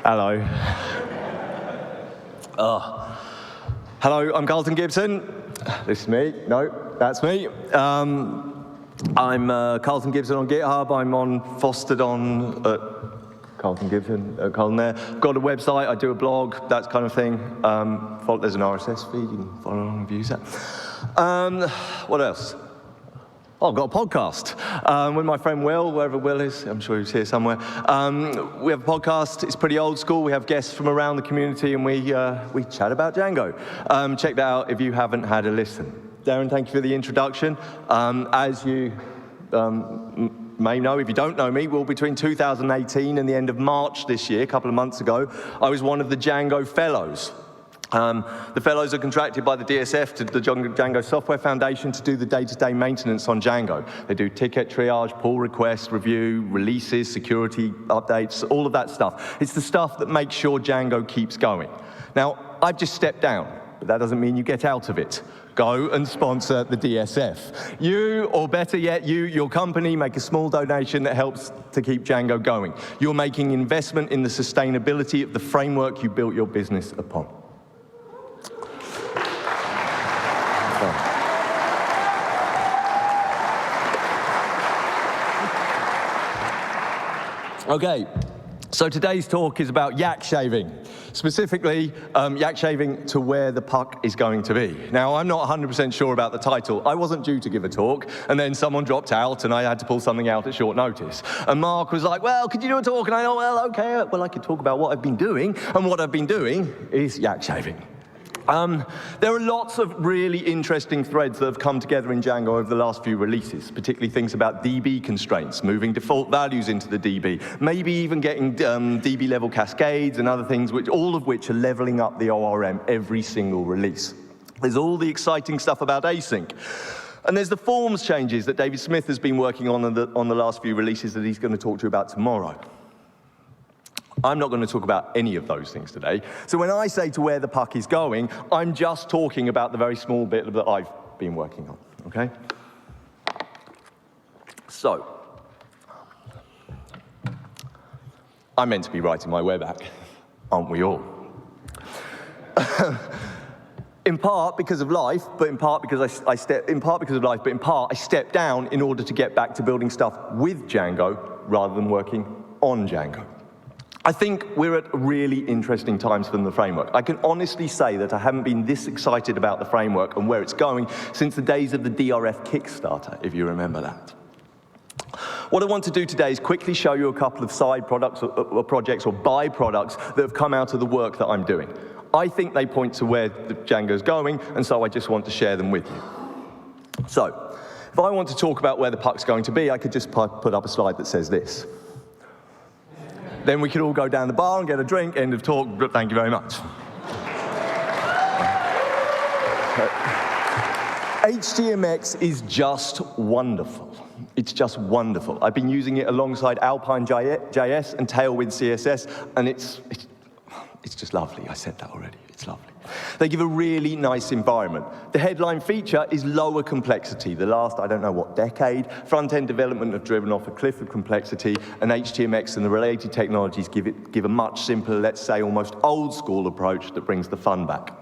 Hello. Hello, I'm Carlton Gibson. This is me. No, that's me. I'm Carlton Gibson on GitHub. I'm fostered on Carlton Gibson, Carlton there. Got a website, I do a blog, that kind of thing. There's an RSS feed, you can follow along and use that. What else? Oh, I've got a podcast with my friend Will, wherever Will is. I'm sure he's here somewhere. We have a podcast. It's pretty old school. We have guests from around the community, and we chat about Django. Check that out if you haven't had a listen. Darren, thank you for the introduction. As you may know, if you don't know me, well, between 2018 and the end of March this year, a couple of months ago, I was one of the Django Fellows. The fellows are contracted by the DSF to the Django Software Foundation to do the day-to-day maintenance on Django. They do ticket triage, pull requests, review, releases, security updates, all of that stuff. It's the stuff that makes sure Django keeps going. Now, I've just stepped down, but that doesn't mean you get out of it. Go and sponsor the DSF. You, or better yet, your company, make a small donation that helps to keep Django going. You're making investment in the sustainability of the framework you built your business upon. Okay, so today's talk is about yak-shaving, specifically yak-shaving to where the puck is going to be. Now, I'm not 100% sure about the title. I wasn't due to give a talk, and then someone dropped out, and I had to pull something out at short notice. And Mark was like, well, could you do a talk? And I thought, well, okay, well, I could talk about what I've been doing, and what I've been doing is yak-shaving. There are lots of really interesting threads that have come together in Django over the last few releases, particularly things about DB constraints, moving default values into the DB, maybe even getting DB level cascades and other things, all of which are leveling up the ORM every single release. There's all the exciting stuff about async. And there's the forms changes that David Smith has been working on the last few releases that he's going to talk to you about tomorrow. I'm not going to talk about any of those things today. So when I say to where the puck is going, I'm just talking about the very small bit that I've been working on, okay? So, I'm meant to be writing my web app, aren't we all? In part because of life, but in part because I stepped down in order to get back to building stuff with Django rather than working on Django. I think we're at really interesting times for the framework. I can honestly say that I haven't been this excited about the framework and where it's going since the days of the DRF Kickstarter, if you remember that. What I want to do today is quickly show you a couple of side products or projects or byproducts that have come out of the work that I'm doing. I think they point to where the Django's going, and so I just want to share them with you. So, if I want to talk about where the puck's going to be, I could just put up a slide that says this. Then we could all go down the bar and get a drink, end of talk, thank you very much. HTMX is just wonderful. It's just wonderful. I've been using it alongside Alpine.js and Tailwind CSS, and it's just lovely. I said that already. It's lovely. They give a really nice environment. The headline feature is lower complexity. The last, I don't know what decade, front-end development have driven off a cliff of complexity, and HTMX and the related technologies give a much simpler, let's say almost old-school approach that brings the fun back.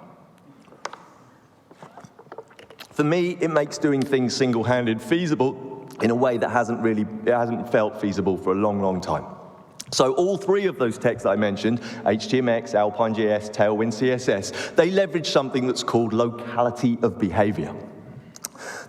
For me, it makes doing things single-handed feasible in a way that hasn't felt feasible for a long, long time. So all three of those techs that I mentioned, HTMX, Alpine.js, Tailwind CSS, they leverage something that's called locality of behavior.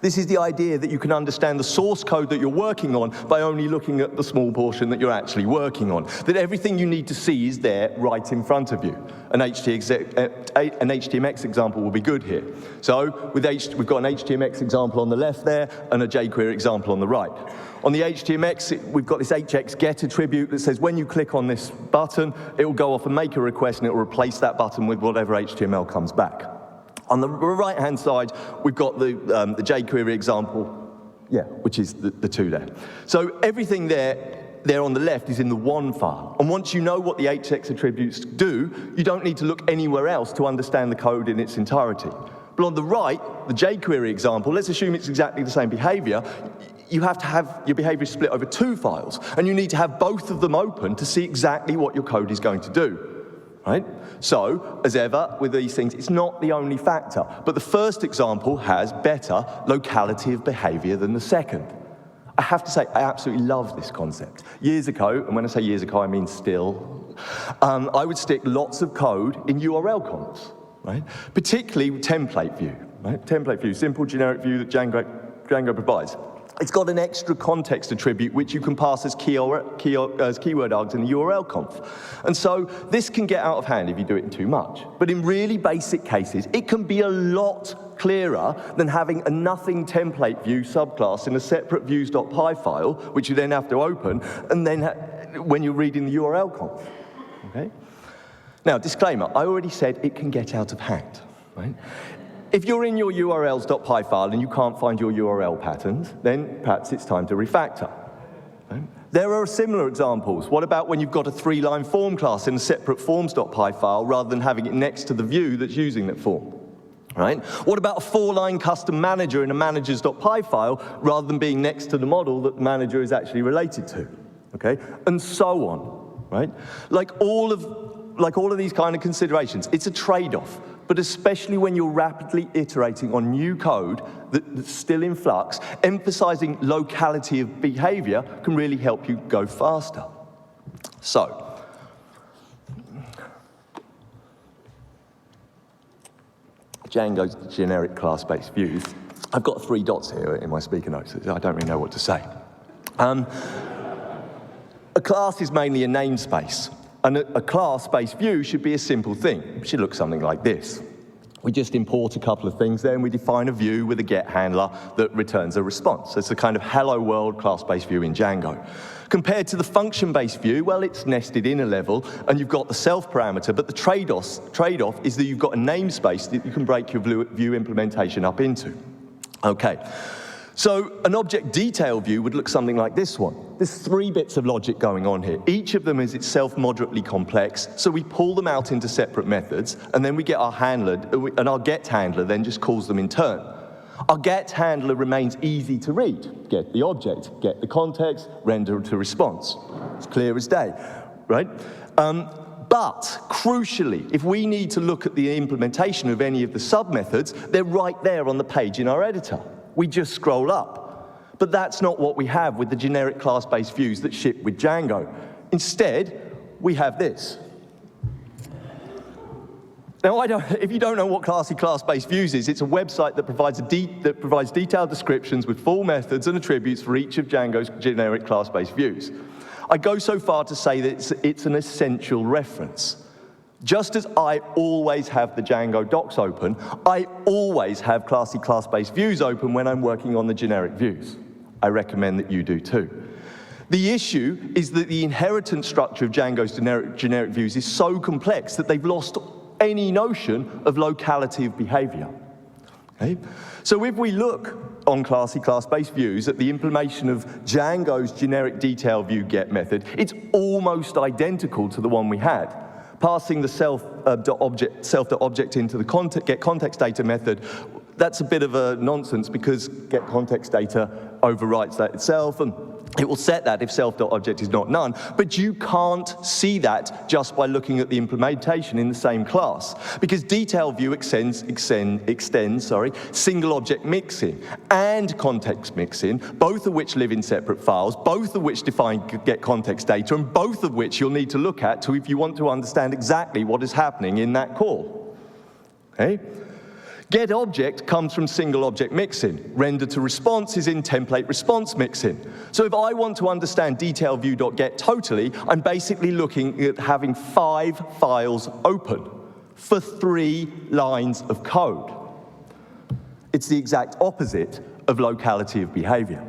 This is the idea that you can understand the source code that you're working on by only looking at the small portion that you're actually working on. That everything you need to see is there right in front of you. An HTMX example will be good here. So we've got an HTMX example on the left there and a jQuery example on the right. On the HTMX, we've got this hx get attribute that says when you click on this button, it will go off and make a request and it will replace that button with whatever HTML comes back. On the right-hand side, we've got the jQuery example, which is the two there. So everything there on the left is in the one file. And once you know what the hx attributes do, you don't need to look anywhere else to understand the code in its entirety. But on the right, the jQuery example, let's assume it's exactly the same behavior. you have to have your behavior split over 2 files, and you need to have both of them open to see exactly what your code is going to do, right? So, as ever with these things, it's not the only factor, but the first example has better locality of behavior than the second. I have to say, I absolutely love this concept. Years ago, and when I say years ago, I mean still, I would stick lots of code in URL conf, right? Particularly with template view, right? Template view, simple generic view that Django provides. It's got an extra context attribute which you can pass as keyword args in the URL conf. And so this can get out of hand if you do it in too much. But in really basic cases, it can be a lot clearer than having a nothing template view subclass in a separate views.py file, which you then have to open, and then when you're reading the URL conf. Okay? Now, disclaimer, I already said it can get out of hand, right? If you're in your urls.py file and you can't find your URL patterns, then perhaps it's time to refactor. Right? There are similar examples. What about when you've got a 3-line form class in a separate forms.py file rather than having it next to the view that's using that form? Right? What about a 4-line custom manager in a managers.py file rather than being next to the model that the manager is actually related to? Okay? And so on. Right? Like all of these kind of considerations, it's a trade-off. But especially when you're rapidly iterating on new code that's still in flux, emphasizing locality of behavior can really help you go faster. So, Django's generic class-based views. I've got 3 dots here in my speaker notes. I don't really know what to say. A class is mainly a namespace. And a class-based view should be a simple thing. It should look something like this. We just import a couple of things there, and we define a view with a get handler that returns a response. So it's a kind of hello world class-based view in Django. Compared to the function-based view, well, it's nested in a level, and you've got the self parameter, but the trade-off is that you've got a namespace that you can break your view implementation up into. Okay. So an object detail view would look something like this one. There's 3 bits of logic going on here. Each of them is itself moderately complex, so we pull them out into separate methods, and then we get our handler, and our get handler then just calls them in turn. Our get handler remains easy to read. Get the object, get the context, render to response. It's clear as day, right? But crucially, if we need to look at the implementation of any of the sub-methods, they're right there on the page in our editor. We just scroll up. But that's not what we have with the generic class-based views that ship with Django. Instead, we have this. Now, if you don't know what class-based views is, it's a website that provides detailed descriptions with full methods and attributes for each of Django's generic class-based views. I go so far to say that it's an essential reference. Just as I always have the Django docs open, I always have class-based views open when I'm working on the generic views. I recommend that you do too. The issue is that the inheritance structure of Django's generic views is so complex that they've lost any notion of locality of behavior. Okay? So if we look on class-based views at the implementation of Django's generic detail view get method, it's almost identical to the one we had. Passing the self.object into the get context data method, that's a bit of a nonsense because get context data overwrites that itself, and it will set that if self.object is not none. But you can't see that just by looking at the implementation in the same class, because detail view extends single object mixing and context mixing, both of which live in separate files, both of which define get context data, and both of which you'll need to look at if you want to understand exactly what is happening in that call. Okay? Get object comes from single object mixing. Render to response is in template response mixing. So if I want to understand detail view.get totally, I'm basically looking at having 5 files open for 3 lines of code. It's the exact opposite of locality of behavior.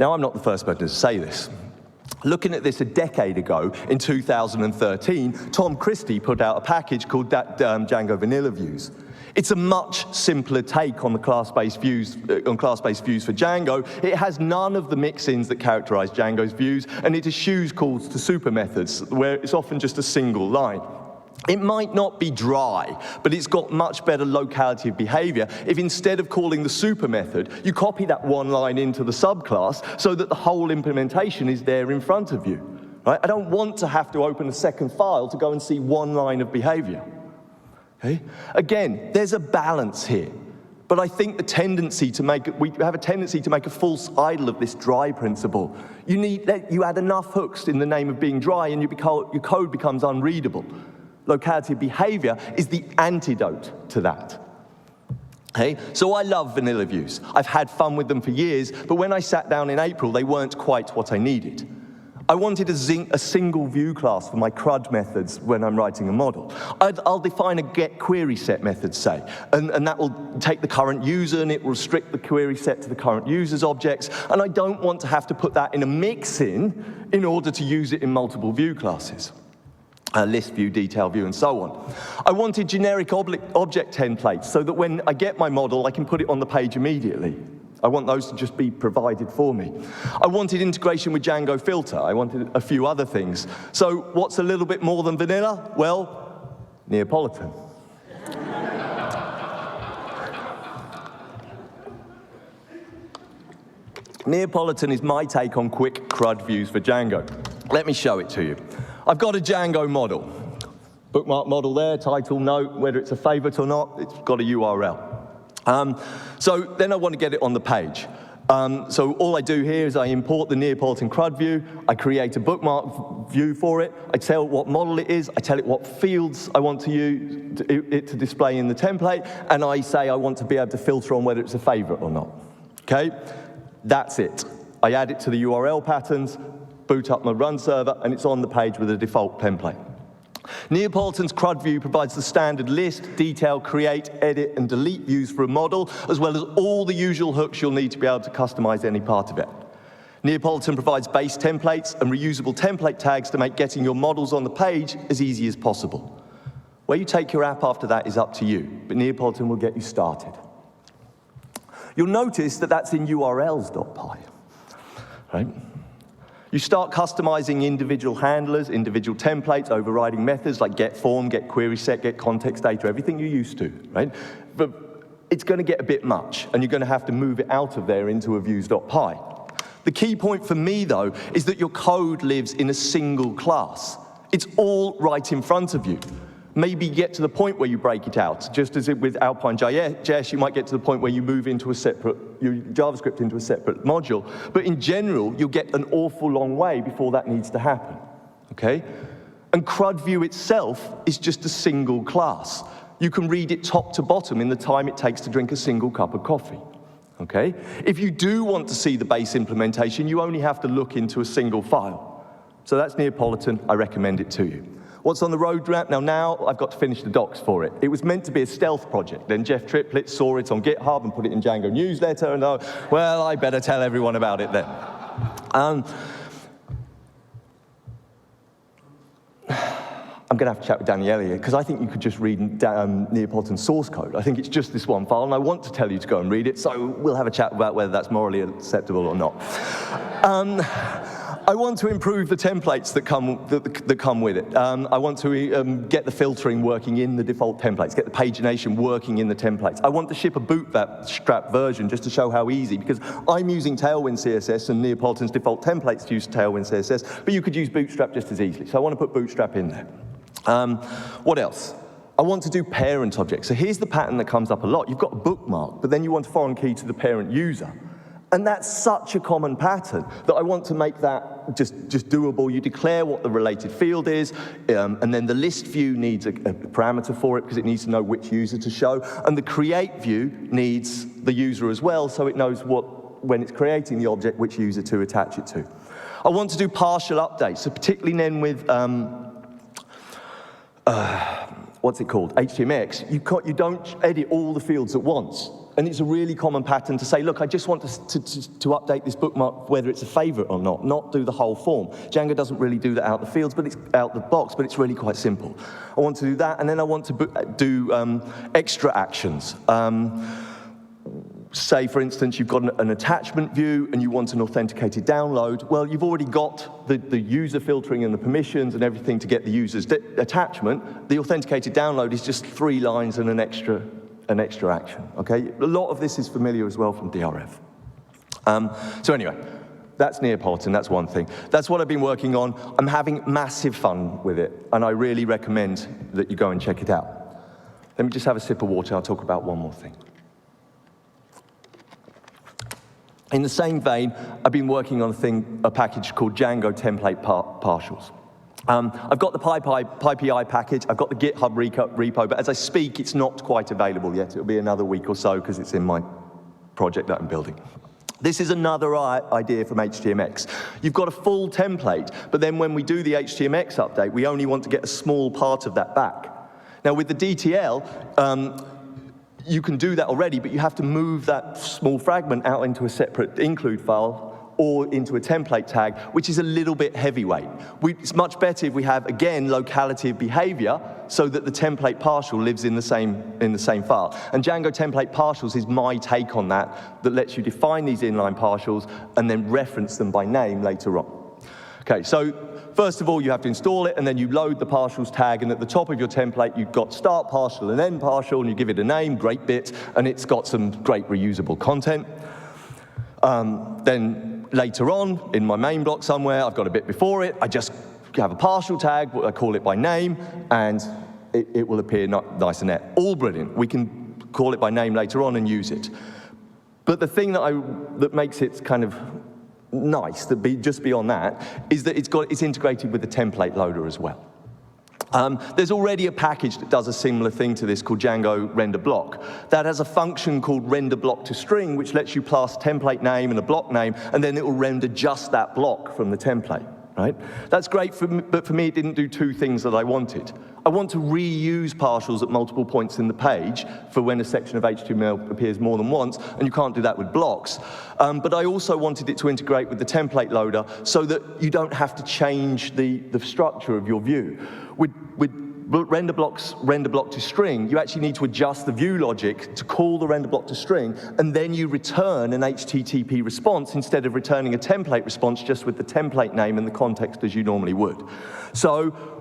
Now, I'm not the first person to say this. Looking at this a decade ago, in 2013, Tom Christie put out a package called Django Vanilla Views. It's a much simpler take on the class-based views for Django. It has none of the mix-ins that characterize Django's views, and it eschews calls to super methods, where it's often just a single line. It might not be dry, but it's got much better locality of behavior if instead of calling the super method, you copy that one line into the subclass so that the whole implementation is there in front of you. Right? I don't want to have to open a second file to go and see one line of behavior. Okay? Again, there's a balance here. But I think we have a tendency to make a false idol of this dry principle. You add enough hooks in the name of being dry and your code becomes unreadable. Locality of behavior is the antidote to that. Okay? So I love vanilla views. I've had fun with them for years, but when I sat down in April, they weren't quite what I needed. I wanted a single view class for my CRUD methods when I'm writing a model. I'll define a get query set method, say, and that will take the current user and it will restrict the query set to the current user's objects, and I don't want to have to put that in a mix-in order to use it in multiple view classes. List view, detail view, and so on. I wanted generic object templates so that when I get my model, I can put it on the page immediately. I want those to just be provided for me. I wanted integration with Django filter. I wanted a few other things. So what's a little bit more than vanilla? Well, Neapolitan. Neapolitan is my take on quick CRUD views for Django. Let me show it to you. I've got a Django model. Bookmark model there, title, note, whether it's a favorite or not, it's got a URL. So then I want to get it on the page. So all I do here is I import the Neapolitan CRUD view, I create a bookmark view for it, I tell it what model it is, I tell it what fields I want to use it to display in the template, and I say I want to be able to filter on whether it's a favorite or not. Okay? That's it. I add it to the URL patterns, boot up my run server, and it's on the page with a default template. Neapolitan's CRUD view provides the standard list, detail, create, edit, and delete views for a model, as well as all the usual hooks you'll need to be able to customize any part of it. Neapolitan provides base templates and reusable template tags to make getting your models on the page as easy as possible. Where you take your app after that is up to you, but Neapolitan will get you started. You'll notice that that's in urls.py, right? You start customizing individual handlers, individual templates, overriding methods like get form, get query set, get context data, everything you're used to, right? But it's going to get a bit much, and you're going to have to move it out of there into a views.py. The key point for me, though, is that your code lives in a single class. It's all right in front of you. Maybe get to the point where you break it out. Just as with Alpine.js, you might get to the point where you move into your JavaScript into a separate module. But in general, you'll get an awful long way before that needs to happen, okay? And CRUD view itself is just a single class. You can read it top to bottom in the time it takes to drink a single cup of coffee, okay? If you do want to see the base implementation, you only have to look into a single file. So that's Neapolitan. I recommend it to you. What's on the roadmap? Now I've got to finish the docs for it. It was meant to be a stealth project. Then Jeff Triplett saw it on GitHub and put it in Django newsletter, and well, I better tell everyone about it then. I'm going to have to chat with Daniele here, because I think you could just read Neapolitan's source code. I think it's just this one file, and I want to tell you to go and read it, so we'll have a chat about whether that's morally acceptable or not. I want to improve the templates that come with it. I want to get the filtering working in the default templates, get the pagination working in the templates. I want to ship a bootstrap version just to show how easy, because I'm using Tailwind CSS and Neapolitan's default templates use Tailwind CSS, but you could use Bootstrap just as easily. So I want to put Bootstrap in there. What else? I want to do parent objects. So here's the pattern that comes up a lot. You've got a bookmark, but then you want a foreign key to the parent user. And that's such a common pattern that I want to make that just doable. You declare what the related field is, and then the list view needs a parameter for it because it needs to know which user to show. And the create view needs the user as well, so it knows when it's creating the object, which user to attach it to. I want to do partial updates, so particularly then with what's it called? HTMX. You don't edit all the fields at once. And it's a really common pattern to say, look, I just want to update this bookmark whether it's a favorite or not do the whole form. Django doesn't really do that out the fields, but it's out the box, but it's really quite simple. I want to do that, and then I want to do extra actions. say, for instance, you've got an attachment view and you want an authenticated download. Well, you've already got the user filtering and the permissions and everything to get the user's attachment. The authenticated download is just 3 lines and an extra action, okay? A lot of this is familiar as well from DRF. So anyway, that's Neapolitan, that's one thing. That's what I've been working on. I'm having massive fun with it, and I really recommend that you go and check it out. Let me just have a sip of water, I'll talk about one more thing. In the same vein, I've been working on a package called Django-template partials. I've got the PyPI package, I've got the GitHub repo, but as I speak, it's not quite available yet. It'll be another week or so because it's in my project that I'm building. This is another idea from HTMX. You've got a full template, but then when we do the HTMX update, we only want to get a small part of that back. Now with the DTL, you can do that already, but you have to move that small fragment out into a separate include file or into a template tag, which is a little bit heavyweight. It's much better if we have, again, locality of behavior so that the template partial lives in the same file. And Django-template partials is my take on that lets you define these inline partials and then reference them by name later on. Okay, so first of all, you have to install it, and then you load the partials tag, and at the top of your template, you've got start partial and end partial, and you give it a name, great bit, and it's got some great reusable content. Then later on, in my main block somewhere, I've got a bit before it, I just have a partial tag, I call it by name, and it will appear nice and net. All brilliant. We can call it by name later on and use it. But the thing that makes it kind of nice, just beyond that, is that it's integrated with the template loader as well. There's already a package that does a similar thing to this called Django render block. That has a function called render block to string, which lets you pass template name and a block name, and then it will render just that block from the template, right? That's great, but for me, it didn't do 2 things that I wanted. I want to reuse partials at multiple points in the page for when a section of HTML appears more than once, and you can't do that with blocks. But I also wanted it to integrate with the template loader so that you don't have to change the structure of your view. With render block to string, you actually need to adjust the view logic to call the render block to string, and then you return an HTTP response instead of returning a template response just with the template name and the context as you normally would. So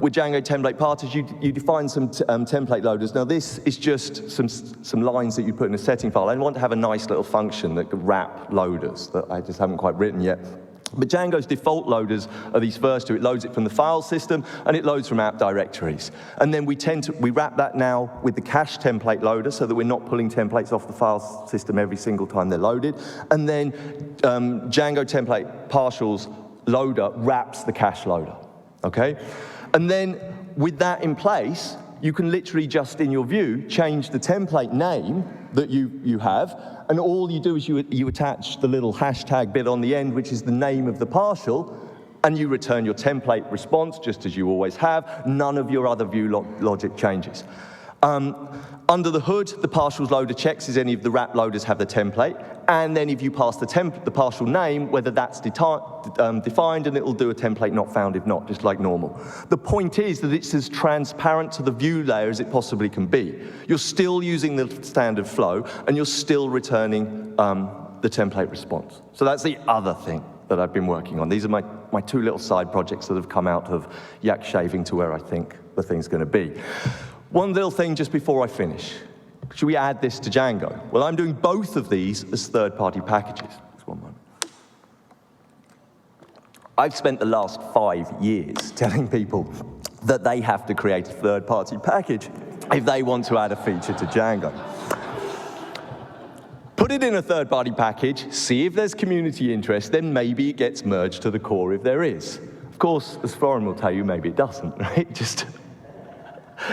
with Django template parties, you define some template loaders. Now this is just some lines that you put in a setting file. I want to have a nice little function that could wrap loaders that I just haven't quite written yet. But Django's default loaders are these first 2. It loads it from the file system, and it loads from app directories. And then we wrap that now with the cache template loader so that we're not pulling templates off the file system every single time they're loaded. And then Django template partials loader wraps the cache loader, okay? And then with that in place, you can literally just in your view change the template name that you have, and all you do is you attach the little hashtag bit on the end, which is the name of the partial, and you return your template response just as you always have. None of your other view logic changes. Under the hood, the partials loader checks if any of the wrap loaders have the template, and then if you pass the partial name, whether that's defined, and it'll do a template not found if not, just like normal. The point is that it's as transparent to the view layer as it possibly can be. You're still using the standard flow, and you're still returning the template response. So that's the other thing that I've been working on. These are my 2 little side projects that have come out of Yak-shaving to where I think the thing's going to be. One little thing just before I finish. Should we add this to Django? Well, I'm doing both of these as third-party packages. Just one moment. I've spent the last 5 years telling people that they have to create a third-party package if they want to add a feature to Django. Put it in a third-party package, see if there's community interest, then maybe it gets merged to the core if there is. Of course, as Florin will tell you, maybe it doesn't, right? Just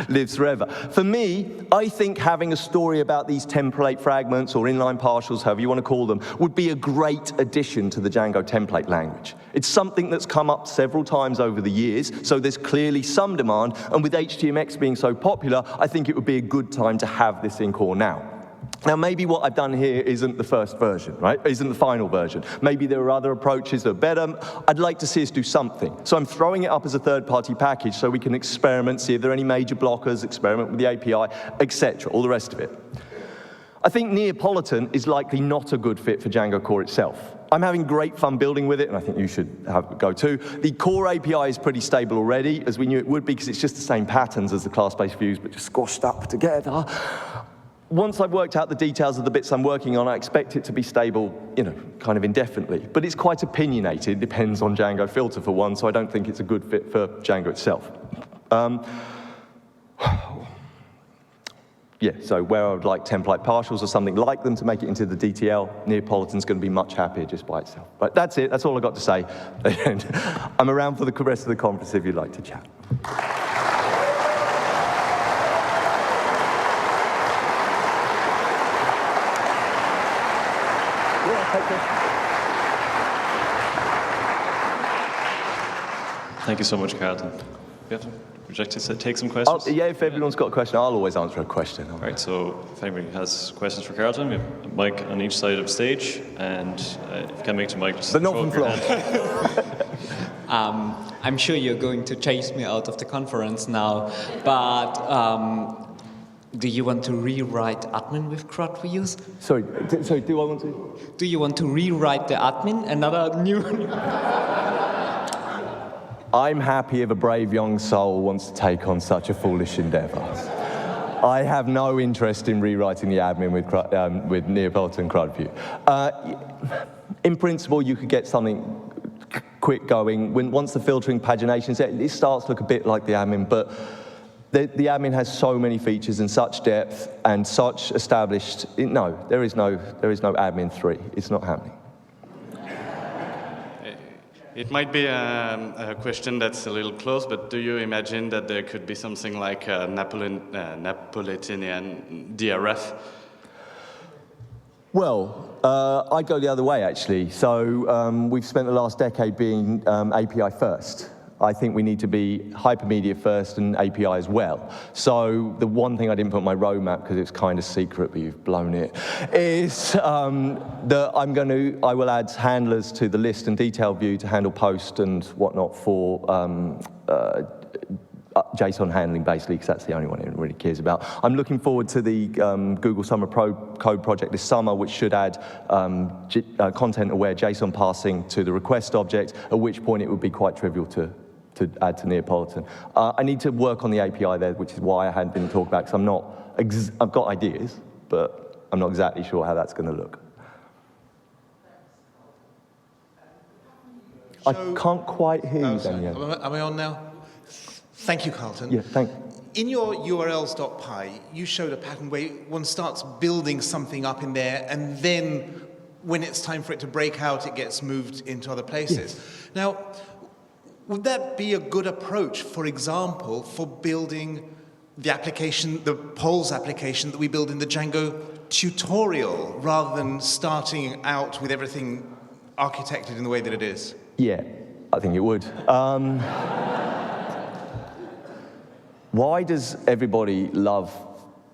lives forever. For me, I think having a story about these template fragments or inline partials, however you want to call them, would be a great addition to the Django template language. It's something that's come up several times over the years, so there's clearly some demand, and with HTMX being so popular, I think it would be a good time to have this in core now. Now, maybe what I've done here isn't the first version, right? Isn't the final version. Maybe there are other approaches that are better. I'd like to see us do something. So I'm throwing it up as a third-party package so we can experiment, see if there are any major blockers, experiment with the API, etc., all the rest of it. I think Neapolitan is likely not a good fit for Django core itself. I'm having great fun building with it, and I think you should have a go too. The core API is pretty stable already, as we knew it would be, because it's just the same patterns as the class-based views, but just squashed up together. Once I've worked out the details of the bits I'm working on, I expect it to be stable, kind of indefinitely. But it's quite opinionated. It depends on Django filter for one, so I don't think it's a good fit for Django itself. Yeah, so where I would like template partials or something like them to make it into the DTL, Neapolitan's going to be much happier just by itself. But that's it. That's all I've got to say. I'm around for the rest of the conference if you'd like to chat. Thank you so much, Carlton. Would you like to take some questions? Yeah, if everyone's got a question, I'll always answer a question. All right, so if anybody has questions for Carlton, we have a mic on each side of the stage, and if you can make the mic, just but not from floor. I'm sure you're going to chase me out of the conference now, but do you want to rewrite admin with CRUD views? Sorry, do I want to? Do you want to rewrite the admin, another new... I'm happy if a brave young soul wants to take on such a foolish endeavor. I have no interest in rewriting the admin with Neapolitan CRUD view. In principle, you could get something quick going. Once the filtering pagination set, it starts to look a bit like the admin, but the admin has so many features and such depth and such established. No, there is no admin 3. It's not happening. It might be a question that's a little close, but do you imagine that there could be something like a Neapolitan DRF? Well, I'd go the other way, actually. So we've spent the last decade being API first. I think we need to be hypermedia first and API as well. So the one thing I didn't put on my roadmap, because it's kind of secret, but you've blown it, is that I will add handlers to the list and detail view to handle post and whatnot for JSON handling, basically, because that's the only one it really cares about. I'm looking forward to the Google Summer Code project this summer, which should add content-aware JSON parsing to the request object, at which point it would be quite trivial to add to Neapolitan. I need to work on the API there, which is why I hadn't been talked about, because I've got ideas, but I'm not exactly sure how that's going to look. So, I can't quite hear you, Daniel. Am I on now? Thank you, Carlton. Yeah, thank you. In your urls.py, you showed a pattern where one starts building something up in there, and then when it's time for it to break out, it gets moved into other places. Yes. Now, would that be a good approach, for example, for building the application, the polls application that we build in the Django tutorial, rather than starting out with everything architected in the way that it is? Yeah, I think it would. Why does everybody love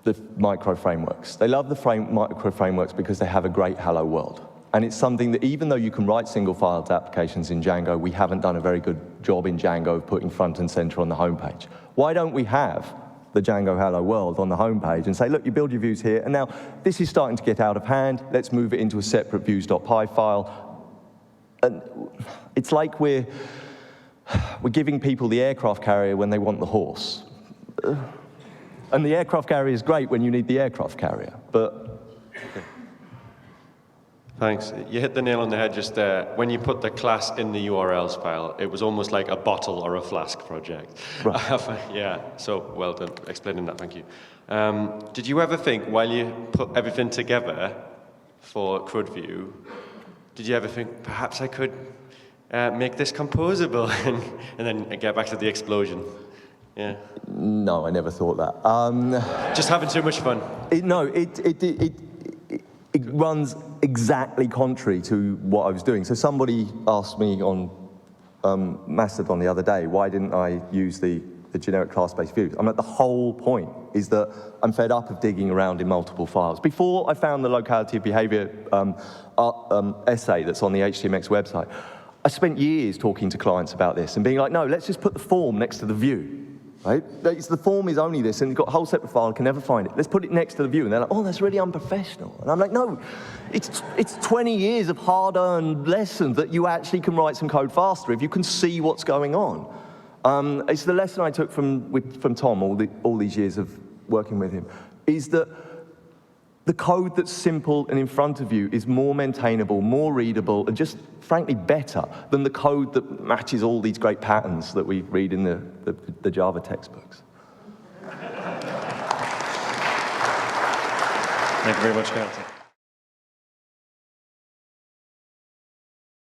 the micro frameworks? They love the micro frameworks because they have a great hello world. And it's something that even though you can write single-filed applications in Django, we haven't done a very good job in Django of putting front and center on the homepage. Why don't we have the Django hello world on the homepage and say, look, you build your views here, and now this is starting to get out of hand. Let's move it into a separate views.py file. And it's like we're giving people the aircraft carrier when they want the horse. And the aircraft carrier is great when you need the aircraft carrier, but... Thanks. You hit the nail on the head just there. When you put the class in the URLs file, it was almost like a bottle or a flask project. Right. Yeah, so well done explaining that, thank you. Did you ever think, while you put everything together for CrudView, did you ever think, perhaps I could make this composable and then get back to the explosion? Yeah. No, I never thought that. Just having too much fun. It runs exactly contrary to what I was doing. So somebody asked me on Mastodon the other day, why didn't I use the generic class-based views? I'm like, the whole point is that I'm fed up of digging around in multiple files. Before I found the Locality of Behaviour essay that's on the HTMX website, I spent years talking to clients about this and being like, no, let's just put the form next to the view. right? The form is only this, and you've got a whole separate file, and can never find it. Let's put it next to the view, and they're like, oh, that's really unprofessional. And I'm like, no, it's 20 years of hard-earned lessons that you actually can write some code faster if you can see what's going on. It's the lesson I took from Tom all these years of working with him, is that the code that's simple and in front of you is more maintainable, more readable, and just frankly better than the code that matches all these great patterns that we read in the Java textbooks. Thank you very much, Carlton.